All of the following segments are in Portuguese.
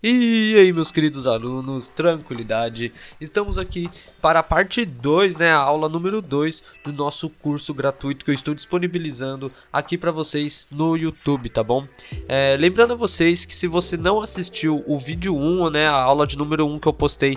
E aí, meus queridos alunos, tranquilidade? Estamos aqui para a parte 2, né, a aula número 2 do nosso curso gratuito que eu estou disponibilizando aqui para vocês no YouTube, tá bom? Lembrando a vocês que se você não assistiu o vídeo 1, né, a aula de número 1 que eu postei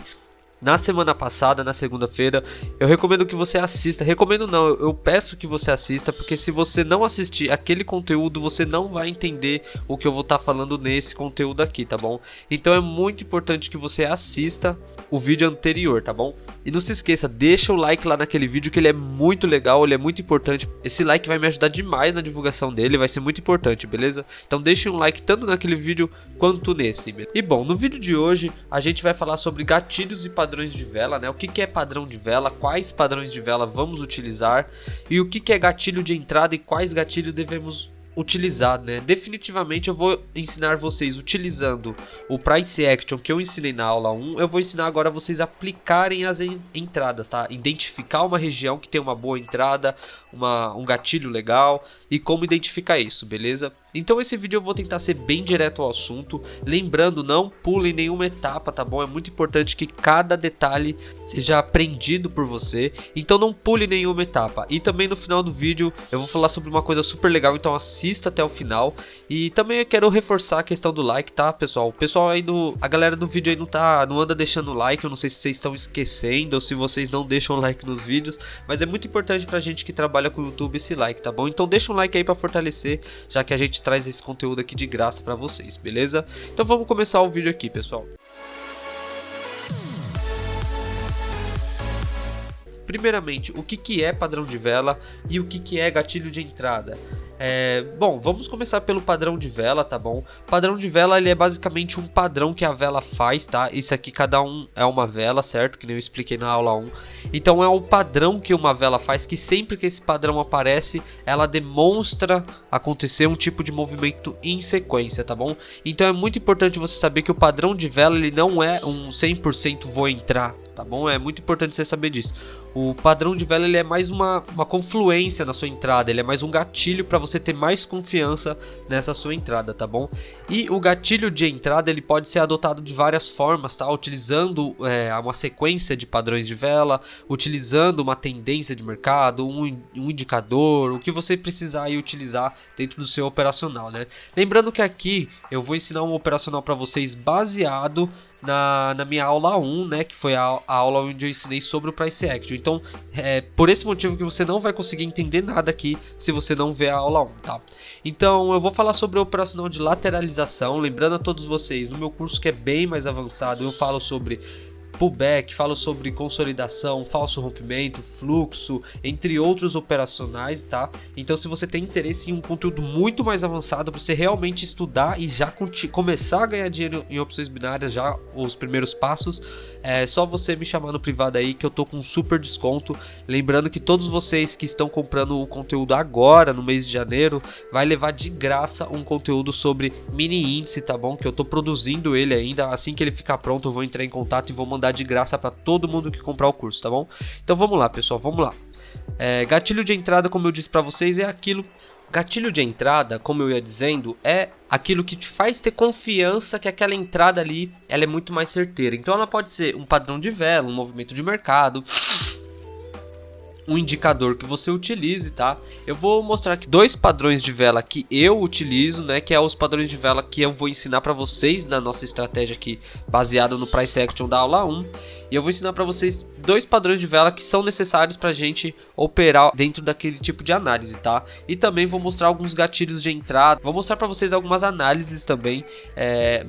na semana passada, na segunda-feira, eu recomendo que você assista. Recomendo não, eu peço que você assista, porque se você não assistir aquele conteúdo, você não vai entender o que eu vou estar falando nesse conteúdo aqui, tá bom? Então é muito importante que você assista o vídeo anterior, tá bom? E não se esqueça, deixa o like lá naquele vídeo que ele é muito legal, ele é muito importante. Esse like vai me ajudar demais na divulgação dele, vai ser muito importante, beleza? Então deixe um like tanto naquele vídeo quanto nesse. E bom, no vídeo de hoje a gente vai falar sobre gatilhos e padrões de vela, né? O que é padrão de vela, quais padrões de vela vamos utilizar e o que é gatilho de entrada e quais gatilhos devemos utilizar, né? Definitivamente eu vou ensinar vocês utilizando o Price Action que eu ensinei na aula 1, eu vou ensinar agora vocês aplicarem as entradas, tá? Identificar uma região que tem uma boa entrada, um gatilho legal e como identificar isso, beleza? Então esse vídeo eu vou tentar ser bem direto ao assunto, lembrando, não pule nenhuma etapa, tá bom? É muito importante que cada detalhe seja aprendido por você, então não pule nenhuma etapa. E também no final do vídeo eu vou falar sobre uma coisa super legal, então assista até o final. E também eu quero reforçar a questão do like, tá, pessoal? O pessoal aí a galera do vídeo aí não anda deixando like, eu não sei se vocês estão esquecendo ou se vocês não deixam like nos vídeos, mas é muito importante pra gente que trabalha com o YouTube esse like, tá bom? Então deixa um like aí pra fortalecer, já que a gente traz esse conteúdo aqui de graça pra vocês, beleza? Então vamos começar o vídeo aqui, pessoal. Primeiramente, o que é padrão de vela e o que é gatilho de entrada? Bom, vamos começar pelo padrão de vela, tá bom? Padrão de vela, ele é basicamente um padrão que a vela faz, tá? Isso aqui cada um é uma vela, certo? Que nem eu expliquei na aula 1. Então é o padrão que uma vela faz, que sempre que esse padrão aparece, ela demonstra acontecer um tipo de movimento em sequência, tá bom? Então é muito importante você saber que o padrão de vela, ele não é um 100% vou entrar, tá bom? É muito importante você saber disso. O padrão de vela, ele é mais uma confluência na sua entrada, ele é mais um gatilho para você ter mais confiança nessa sua entrada, tá bom? E o gatilho de entrada, ele pode ser adotado de várias formas, tá? Utilizando uma sequência de padrões de vela, utilizando uma tendência de mercado, um indicador, o que você precisar aí utilizar dentro do seu operacional, né? Lembrando que aqui eu vou ensinar um operacional para vocês baseado na minha aula 1, né, que foi a aula onde eu ensinei sobre o Price Action. Então, por esse motivo que você não vai conseguir entender nada aqui se você não ver a aula 1, tá? Então, eu vou falar sobre o operacional de lateralização, lembrando a todos vocês, no meu curso que é bem mais avançado, eu falo sobre pullback, falo sobre consolidação, falso rompimento, fluxo, entre outros operacionais, tá? Então se você tem interesse em um conteúdo muito mais avançado para você realmente estudar e já começar a ganhar dinheiro em opções binárias, já os primeiros passos, é só você me chamar no privado aí que eu tô com um super desconto. Lembrando que todos vocês que estão comprando o conteúdo agora, no mês de janeiro, vai levar de graça um conteúdo sobre mini índice, tá bom? Que eu tô produzindo ele ainda, assim que ele ficar pronto eu vou entrar em contato e vou mandar de graça para todo mundo que comprar o curso, tá bom? Então vamos lá, pessoal, vamos lá. Gatilho de entrada, como eu disse para vocês, é aquilo. Gatilho de entrada, como eu ia dizendo, é aquilo que te faz ter confiança que aquela entrada ali ela é muito mais certeira. Então ela pode ser um padrão de vela, um movimento de mercado, um indicador que você utilize, tá? Eu vou mostrar aqui dois padrões de vela que eu utilizo, né? Que é os padrões de vela que eu vou ensinar para vocês na nossa estratégia aqui, baseado no Price Action da aula 1. E eu vou ensinar para vocês dois padrões de vela que são necessários para a gente operar dentro daquele tipo de análise, tá? E também vou mostrar alguns gatilhos de entrada, vou mostrar para vocês algumas análises também,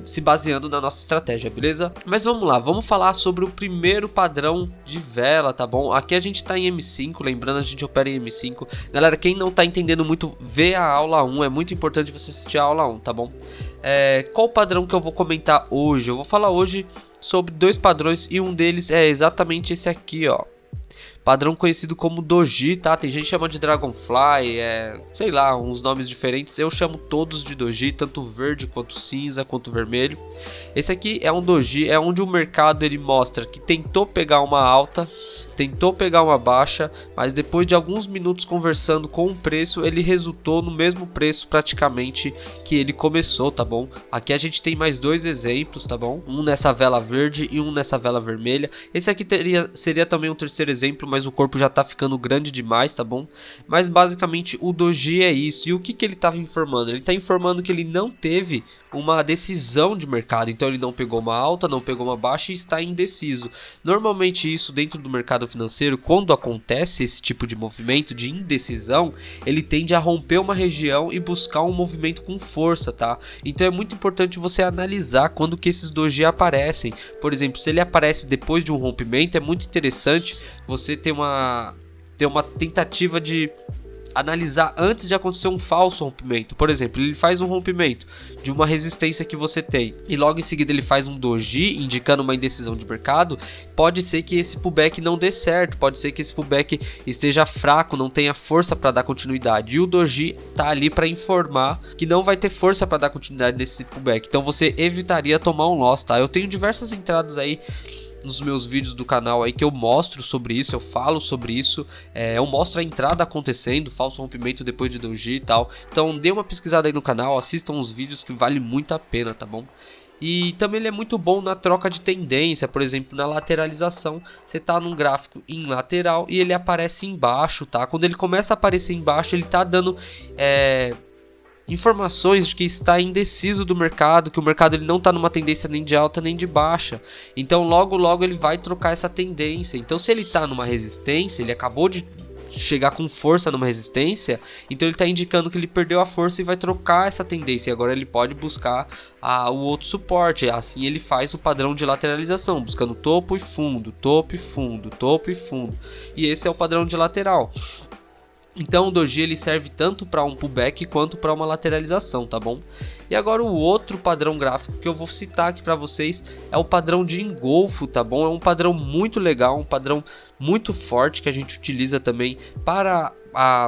se baseando na nossa estratégia, beleza? Mas vamos lá, vamos falar sobre o primeiro padrão de vela, tá bom? Aqui a gente está em M5, lembrando, a gente opera em M5. Galera, quem não está entendendo muito, vê a aula 1, é muito importante você assistir a aula 1, tá bom? Qual o padrão que eu vou comentar hoje? Eu vou falar hoje sobre dois padrões e um deles é exatamente esse aqui, ó. Padrão conhecido como Doji, tá? Tem gente que chama de Dragonfly, sei lá, uns nomes diferentes. Eu chamo todos de Doji, tanto verde quanto cinza quanto vermelho. Esse aqui é um Doji, é onde o mercado ele mostra que tentou pegar uma alta tentou pegar uma baixa, mas depois de alguns minutos conversando com o preço, ele resultou no mesmo preço praticamente que ele começou, tá bom? Aqui a gente tem mais dois exemplos, tá bom? Um nessa vela verde e um nessa vela vermelha. Esse aqui seria também um terceiro exemplo, mas o corpo já tá ficando grande demais, tá bom? Mas basicamente o doji é isso. E o que que ele estava informando? Ele está informando que ele não teve uma decisão de mercado, então ele não pegou uma alta, não pegou uma baixa e está indeciso. Normalmente isso dentro do mercado financeiro, quando acontece esse tipo de movimento de indecisão, ele tende a romper uma região e buscar um movimento com força, tá? Então é muito importante você analisar quando que esses doji aparecem. Por exemplo, se ele aparece depois de um rompimento, é muito interessante você ter uma tentativa de analisar antes de acontecer um falso rompimento. Por exemplo, ele faz um rompimento de uma resistência que você tem e logo em seguida ele faz um doji indicando uma indecisão de mercado. Pode ser que esse pullback não dê certo, pode ser que esse pullback esteja fraco, não tenha força para dar continuidade, e o doji tá ali para informar que não vai ter força para dar continuidade nesse pullback, então você evitaria tomar um loss, tá? Eu tenho diversas entradas aí nos meus vídeos do canal aí que eu mostro sobre isso, eu falo sobre isso, eu mostro a entrada acontecendo, falso rompimento depois de doji e tal. Então dê uma pesquisada aí no canal, assistam os vídeos que vale muito a pena, tá bom? E também ele é muito bom na troca de tendência, por exemplo, na lateralização. Você tá num gráfico em lateral e ele aparece embaixo, tá? Quando ele começa a aparecer embaixo, ele tá dando informações de que está indeciso do mercado, que o mercado ele não está numa tendência nem de alta nem de baixa, então logo ele vai trocar essa tendência. Então se ele está numa resistência, ele acabou de chegar com força numa resistência, então ele está indicando que ele perdeu a força e vai trocar essa tendência, e agora ele pode buscar o outro suporte. Assim ele faz o padrão de lateralização, buscando topo e fundo, topo e fundo, topo e fundo, e esse é o padrão de lateral. Então o doji ele serve tanto para um pullback quanto para uma lateralização, tá bom? E agora o outro padrão gráfico que eu vou citar aqui para vocês é o padrão de engolfo, tá bom? É um padrão muito legal, um padrão muito forte que a gente utiliza também para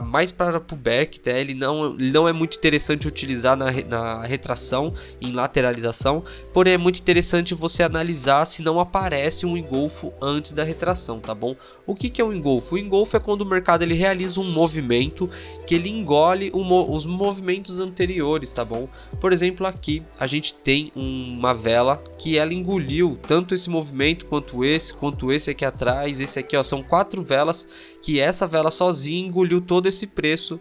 mais para pullback, tá? Ele não é muito interessante utilizar na retração, em lateralização, porém é muito interessante você analisar se não aparece um engolfo antes da retração, tá bom? O que é um engolfo? O engolfo é quando o mercado ele realiza um movimento que ele engole os movimentos anteriores, tá bom? Por exemplo, aqui a gente tem uma vela que ela engoliu tanto esse movimento quanto esse aqui atrás, esse aqui, ó, são 4 velas que essa vela sozinha engoliu todo esse preço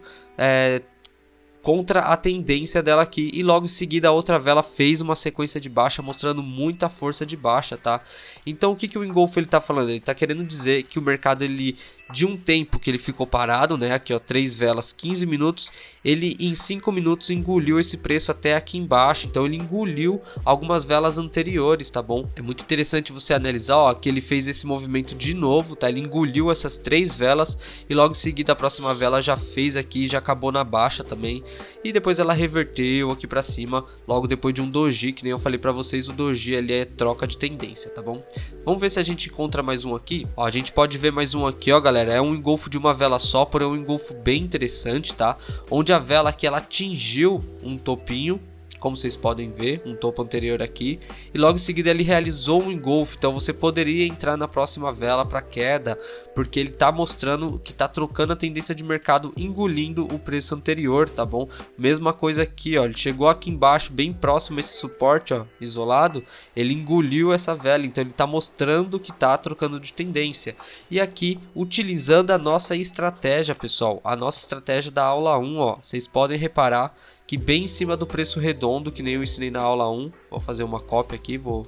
contra a tendência dela aqui, e logo em seguida a outra vela fez uma sequência de baixa mostrando muita força de baixa, tá? Então o que o engolfo ele tá falando? Ele tá querendo dizer que o mercado ele de um tempo que ele ficou parado, né? Aqui ó, 3 velas, 15 minutos, ele em 5 minutos engoliu esse preço até aqui embaixo, então ele engoliu algumas velas anteriores, tá bom? É muito interessante você analisar, ó, que ele fez esse movimento de novo, tá? Ele engoliu essas 3 velas e logo em seguida a próxima vela já fez aqui, já acabou na baixa também, e depois ela reverteu aqui pra cima, logo depois de um doji, que nem eu falei pra vocês, o doji ali é troca de tendência, tá bom? Vamos ver se a gente encontra mais um aqui, ó, a gente pode ver mais um aqui, ó, galera. É um engolfo de uma vela só, porém é um engolfo bem interessante, tá? Onde a vela aqui ela atingiu um topinho, como vocês podem ver, um topo anterior aqui, e logo em seguida ele realizou um engolfo. Então você poderia entrar na próxima vela para queda, porque ele tá mostrando que tá trocando a tendência de mercado, engolindo o preço anterior, tá bom? Mesma coisa aqui, ó, ele chegou aqui embaixo, bem próximo a esse suporte, ó, isolado, ele engoliu essa vela, então ele tá mostrando que tá trocando de tendência. E aqui, utilizando a nossa estratégia, pessoal, a nossa estratégia da aula 1, ó, vocês podem reparar que bem em cima do preço redondo, que nem eu ensinei na aula 1, vou fazer uma cópia aqui, vou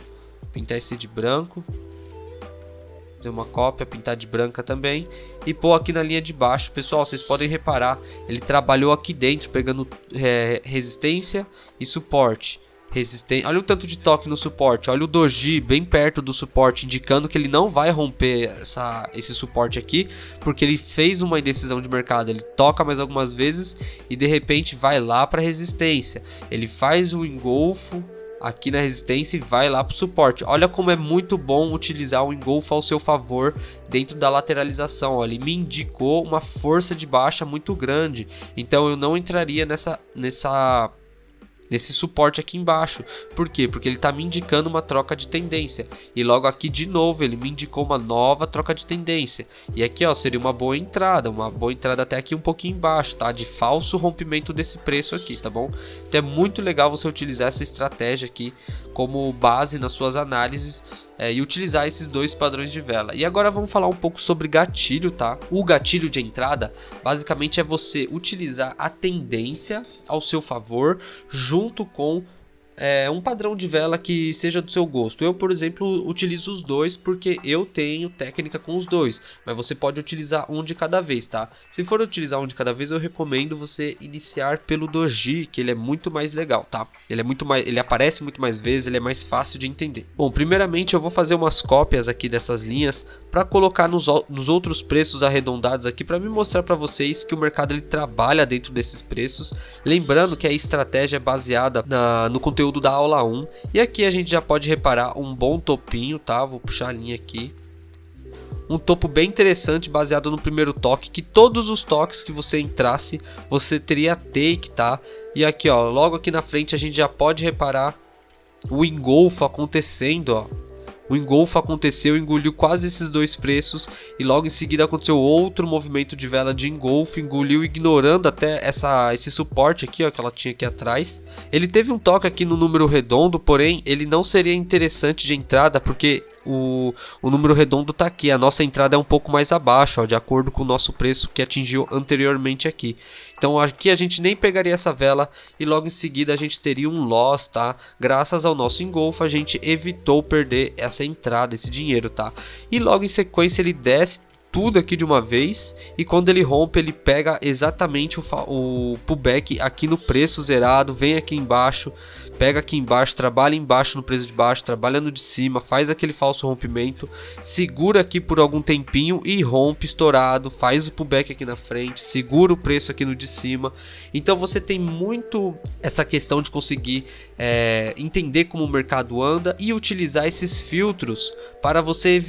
pintar esse de branco, fazer uma cópia, pintar de branca também, e pôr aqui na linha de baixo. Pessoal, vocês podem reparar, ele trabalhou aqui dentro, pegando resistência e suporte. Olha o tanto de toque no suporte, olha o doji bem perto do suporte, indicando que ele não vai romper esse suporte aqui, porque ele fez uma indecisão de mercado. Ele toca mais algumas vezes e de repente vai lá para resistência, ele faz o engolfo aqui na resistência e vai lá para o suporte. Olha como é muito bom utilizar o engolfo ao seu favor dentro da lateralização. Ó, ele me indicou uma força de baixa muito grande, então eu não entraria nessa nesse suporte aqui embaixo. Por quê? Porque ele está me indicando uma troca de tendência. E logo aqui de novo ele me indicou uma nova troca de tendência. E aqui ó, seria uma boa entrada até aqui um pouquinho embaixo, tá? De falso rompimento desse preço aqui, tá bom? Então é muito legal você utilizar essa estratégia aqui como base nas suas análises e utilizar esses dois padrões de vela. E agora vamos falar um pouco sobre gatilho, tá? O gatilho de entrada basicamente é você utilizar a tendência ao seu favor junto com um padrão de vela que seja do seu gosto. Eu, por exemplo, utilizo os dois porque eu tenho técnica com os dois, mas você pode utilizar um de cada vez, tá? Se for utilizar um de cada vez, eu recomendo você iniciar pelo doji, que ele é muito mais legal, tá? Ele aparece muito mais vezes, ele é mais fácil de entender. Bom, primeiramente eu vou fazer umas cópias aqui dessas linhas para colocar nos outros preços arredondados aqui para me mostrar para vocês que o mercado ele trabalha dentro desses preços. Lembrando que a estratégia é baseada no conteúdo da aula 1, e aqui a gente já pode reparar um bom topinho, tá? Vou puxar a linha aqui. Um topo bem interessante baseado no primeiro toque, que todos os toques que você entrasse, você teria take, tá? E aqui, ó, logo aqui na frente a gente já pode reparar o engolfo acontecendo, ó. O engolfo aconteceu, engoliu quase esses dois preços e logo em seguida aconteceu outro movimento de vela de engolfo, engoliu ignorando até esse suporte aqui, ó, que ela tinha aqui atrás. Ele teve um toque aqui no número redondo, porém ele não seria interessante de entrada porque o número redondo está aqui, a nossa entrada é um pouco mais abaixo, ó, de acordo com o nosso preço que atingiu anteriormente aqui. Então aqui a gente nem pegaria essa vela e logo em seguida a gente teria um loss, tá? Graças ao nosso engolfo a gente evitou perder essa entrada, esse dinheiro, tá? E logo em sequência ele desce tudo aqui de uma vez e quando ele rompe ele pega exatamente o pullback aqui no preço zerado, vem aqui embaixo, pega aqui embaixo, trabalha embaixo no preço de baixo, trabalha no de cima, faz aquele falso rompimento, segura aqui por algum tempinho e rompe estourado, faz o pullback aqui na frente, segura o preço aqui no de cima. Então você tem muito essa questão de conseguir entender como o mercado anda e utilizar esses filtros para você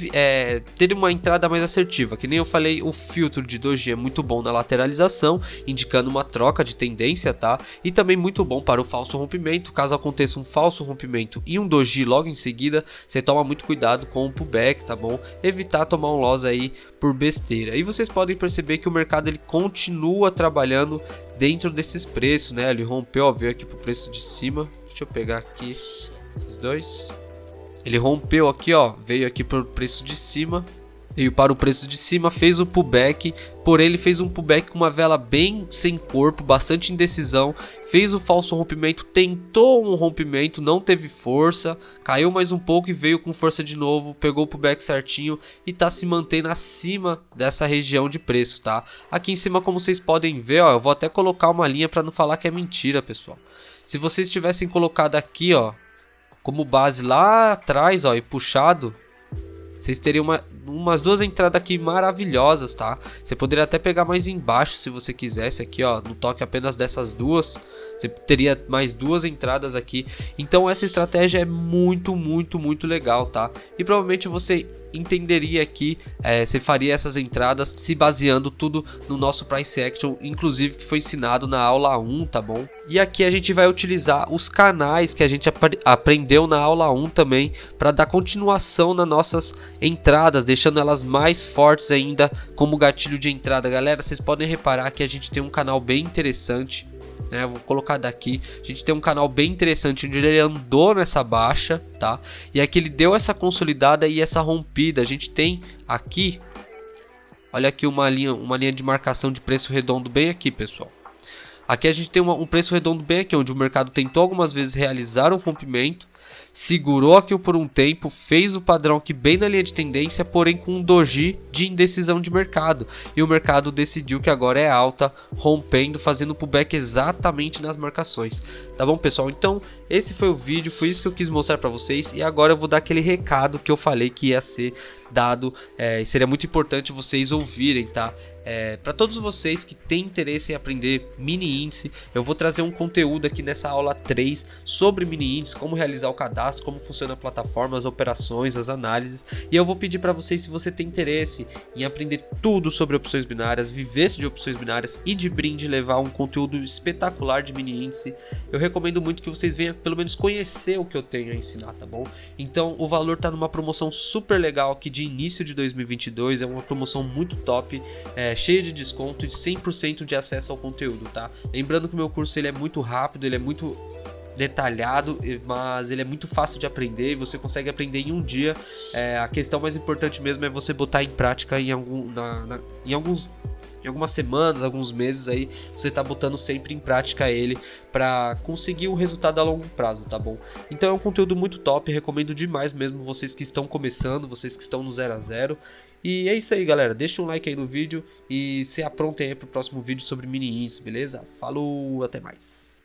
ter uma entrada mais assertiva. Que nem eu falei, o filtro de doji é muito bom na lateralização, indicando uma troca de tendência, tá? E também muito bom para o falso rompimento. Caso aconteça um falso rompimento e um doji logo em seguida, você toma muito cuidado com o pullback, tá bom? Evitar tomar um loss aí por besteira. E vocês podem perceber que o mercado ele continua trabalhando dentro desses preços, né? Ele rompeu, ó, veio aqui pro preço de cima. Deixa eu pegar aqui esses dois. Ele rompeu aqui, ó, veio aqui para o preço de cima, veio para o preço de cima, fez o pullback, porém ele fez um pullback com uma vela bem sem corpo, bastante indecisão, fez o falso rompimento, tentou um rompimento, não teve força, caiu mais um pouco e veio com força de novo, pegou o pullback certinho e tá se mantendo acima dessa região de preço, tá? Aqui em cima, como vocês podem ver, ó, eu vou até colocar uma linha para não falar que é mentira, pessoal. Se vocês tivessem colocado aqui, ó, como base lá atrás, ó, e puxado, vocês teriam umas duas entradas aqui maravilhosas, tá? Você poderia até pegar mais embaixo se você quisesse aqui, ó, no toque apenas dessas duas, você teria mais duas entradas aqui. Então essa estratégia é muito, muito, muito legal, tá? E provavelmente você entenderia aqui, você faria essas entradas se baseando tudo no nosso price action, inclusive que foi ensinado na aula 1, tá bom? E aqui a gente vai utilizar os canais que a gente aprendeu na aula 1 também, para dar continuação nas nossas entradas, deixando elas mais fortes ainda como gatilho de entrada. Galera, vocês podem reparar que a gente tem um canal bem interessante, né? Vou colocar daqui. A gente tem um canal bem interessante onde ele andou nessa baixa, tá? E aqui ele deu essa consolidada e essa rompida. A gente tem aqui, olha aqui uma linha de marcação de preço redondo bem aqui, pessoal. Aqui a gente tem um preço redondo bem aqui, onde o mercado tentou algumas vezes realizar um rompimento, segurou aqui por um tempo, fez o padrão aqui bem na linha de tendência, porém com um doji de indecisão de mercado. E o mercado decidiu que agora é alta, rompendo, fazendo pullback exatamente nas marcações. Tá bom, pessoal? Então, esse foi o vídeo, foi isso que eu quis mostrar para vocês. E agora eu vou dar aquele recado que eu falei que ia ser dado, e seria muito importante vocês ouvirem, tá? Para todos vocês que têm interesse em aprender mini índice, eu vou trazer um conteúdo aqui nessa aula 3 sobre mini índice, como realizar o cadastro, como funciona a plataforma, as operações, as análises. E eu vou pedir para vocês, se você tem interesse em aprender tudo sobre opções binárias, viver de opções binárias e de brinde levar um conteúdo espetacular de mini índice, eu recomendo muito que vocês venham pelo menos conhecer o que eu tenho a ensinar, tá bom? Então o valor tá numa promoção super legal aqui de início de 2022, é uma promoção muito top, cheia de desconto e de 100% de acesso ao conteúdo, tá? Lembrando que o meu curso ele é muito rápido, ele é muito detalhado, mas ele é muito fácil de aprender e você consegue aprender em um dia. A questão mais importante mesmo é você botar em prática em algumas semanas, alguns meses aí, você tá botando sempre em prática ele para conseguir o resultado a longo prazo, tá bom? Então é um conteúdo muito top, recomendo demais mesmo vocês que estão começando, vocês que estão no 0 a 0. E é isso aí, galera, deixa um like aí no vídeo e se aprontem aí pro próximo vídeo sobre mini índice, beleza? Falou, até mais!